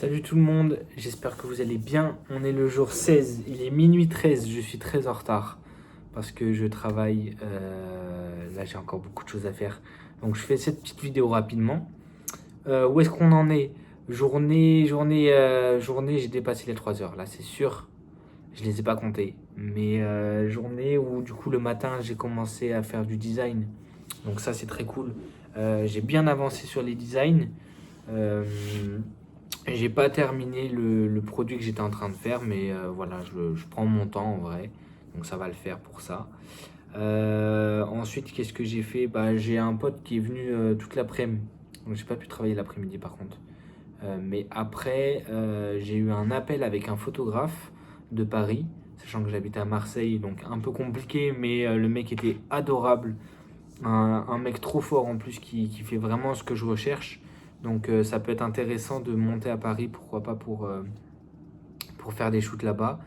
Salut tout le monde, j'espère que vous allez bien. On est le jour 16, il est minuit 13, je suis très en retard parce que je travaille. Là, j'ai encore beaucoup de choses à faire. Donc, je fais cette petite vidéo rapidement. Où est-ce qu'on en est? Journée, j'ai dépassé les 3 heures, là, c'est sûr. Je les ai pas comptés. Mais journée où, du coup, le matin, j'ai commencé à faire du design. Donc, ça, c'est très cool. J'ai bien avancé sur les designs. Euh, j'ai pas terminé le produit que j'étais en train de faire, mais voilà, je prends mon temps en vrai, donc ça va le faire pour ça. Ensuite, qu'est-ce que j'ai fait? Bah, j'ai un pote qui est venu toute l'après-midi, donc j'ai pas pu travailler l'après-midi par contre. Mais après, j'ai eu un appel avec un photographe de Paris, sachant que j'habitais à Marseille, donc un peu compliqué, mais le mec était adorable, un mec trop fort en plus qui fait vraiment ce que je recherche. Donc ça peut être intéressant de monter à Paris, pourquoi pas pour faire des shoots là-bas.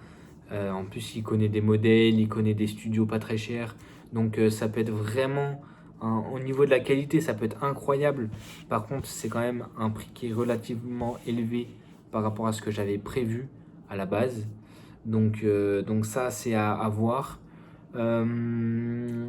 En plus, il connaît des modèles, il connaît des studios pas très chers. Donc ça peut être vraiment, au niveau de la qualité, ça peut être incroyable. Par contre, c'est quand même un prix qui est relativement élevé par rapport à ce que j'avais prévu à la base. Donc ça, c'est à voir. Euh,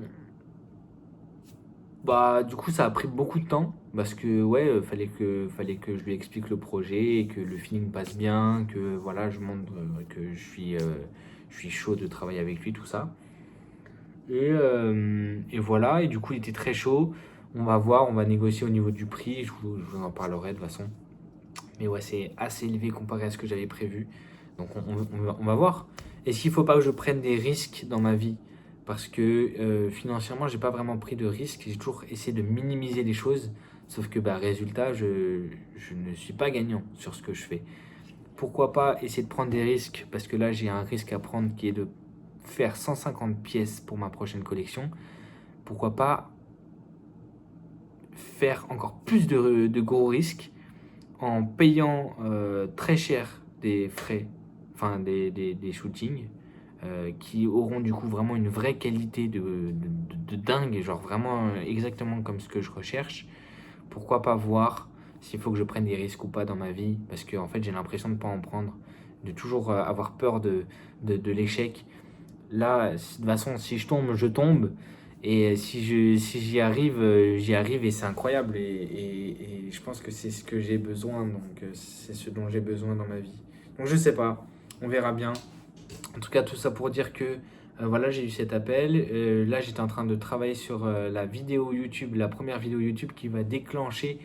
Bah, du coup, ça a pris beaucoup de temps parce que ouais, fallait que je lui explique le projet et que le feeling passe bien, que voilà, je montre que je suis chaud de travailler avec lui, tout ça. Et voilà, et du coup, il était très chaud. On va voir, on va négocier au niveau du prix, je vous en parlerai de toute façon. Mais ouais, c'est assez élevé comparé à ce que j'avais prévu. Donc on va voir. Est-ce qu'il ne faut pas que je prenne des risques dans ma vie? Parce que financièrement, j'ai pas vraiment pris de risques. J'ai toujours essayé de minimiser les choses. Sauf que bah, résultat, je ne suis pas gagnant sur ce que je fais. Pourquoi pas essayer de prendre des risques? Parce que là, j'ai un risque à prendre qui est de faire 150 pièces pour ma prochaine collection. Pourquoi pas faire encore plus de gros risques en payant très cher des frais, enfin des shootings, qui auront du coup vraiment une vraie qualité de dingue, genre vraiment exactement comme ce que je recherche. Pourquoi pas voir s'il faut que je prenne des risques ou pas dans ma vie, parce que en fait j'ai l'impression de ne pas en prendre, de toujours avoir peur de l'échec. Là, de toute façon, si je tombe, je tombe. Et si j'y arrive et c'est incroyable. Et je pense que c'est ce que j'ai besoin. Donc, c'est ce dont j'ai besoin dans ma vie. Donc, je sais pas. On verra bien. En tout cas, tout ça pour dire que voilà, j'ai eu cet appel. Là, j'étais en train de travailler sur la vidéo YouTube, la première vidéo YouTube qui va déclencher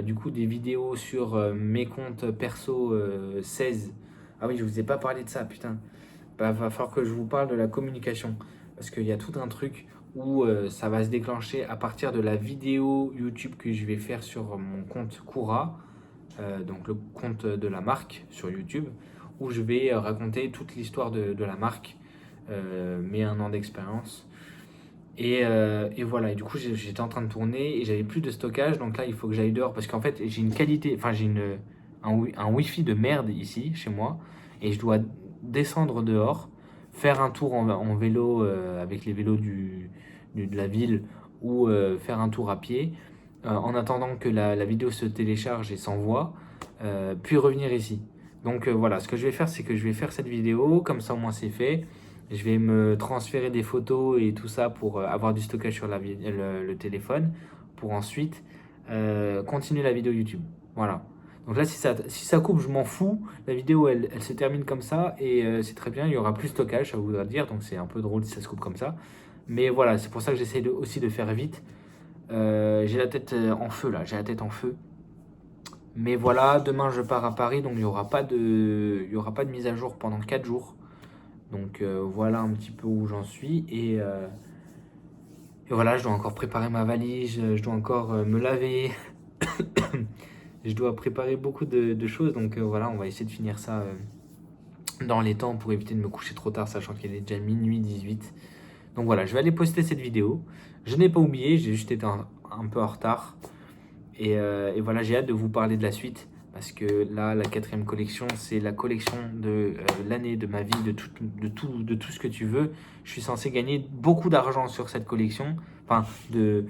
du coup des vidéos sur mes comptes perso 16. Ah oui, je vous ai pas parlé de ça, putain. Bah, va falloir que je vous parle de la communication. Parce qu'il y a tout un truc où ça va se déclencher à partir de la vidéo YouTube que je vais faire sur mon compte Koura, donc le compte de la marque sur YouTube, où je vais raconter toute l'histoire de la marque, mes 1 an d'expérience. Et voilà, et du coup j'étais en train de tourner et j'avais plus de stockage, donc là il faut que j'aille dehors parce qu'en fait j'ai une qualité, enfin un wifi de merde ici chez moi et je dois descendre dehors, faire un tour en vélo avec les vélos de la ville ou faire un tour à pied en attendant que la vidéo se télécharge et s'envoie, puis revenir ici. Donc voilà, ce que je vais faire c'est que je vais faire cette vidéo, comme ça au moins c'est fait. Je vais me transférer des photos et tout ça pour avoir du stockage sur le téléphone pour ensuite continuer la vidéo YouTube. Voilà. Donc là, si ça coupe, je m'en fous. La vidéo, elle se termine comme ça et c'est très bien. Il y aura plus de stockage, ça voudra dire. Donc c'est un peu drôle si ça se coupe comme ça. Mais voilà, c'est pour ça que j'essaie aussi de faire vite. J'ai la tête en feu là, j'ai la tête en feu. Mais voilà, demain je pars à Paris, donc il y aura pas de mise à jour pendant 4 jours. Donc voilà un petit peu où j'en suis. Et voilà, je dois encore préparer ma valise, je dois encore me laver, je dois préparer beaucoup de choses. Donc voilà, on va essayer de finir ça dans les temps pour éviter de me coucher trop tard, sachant qu'il est déjà minuit 18. Donc voilà, je vais aller poster cette vidéo. Je n'ai pas oublié, j'ai juste été un peu en retard. Et voilà, j'ai hâte de vous parler de la suite. Parce que là, la 4e collection, c'est la collection de l'année, de ma vie, de tout ce que tu veux. Je suis censé gagner beaucoup d'argent sur cette collection. Enfin, de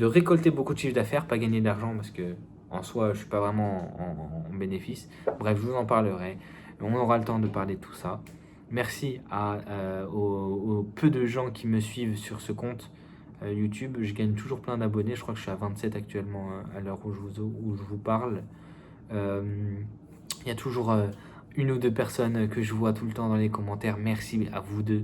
récolter beaucoup de chiffre d'affaires, pas gagner d'argent parce que en soi, je suis pas vraiment en bénéfice. Bref, je vous en parlerai. On aura le temps de parler de tout ça. Merci aux peu de gens qui me suivent sur ce compte YouTube. Je gagne toujours plein d'abonnés. Je crois que je suis à 27 actuellement à l'heure où je vous parle. Il y a toujours une ou deux personnes que je vois tout le temps dans les commentaires. Merci à vous deux.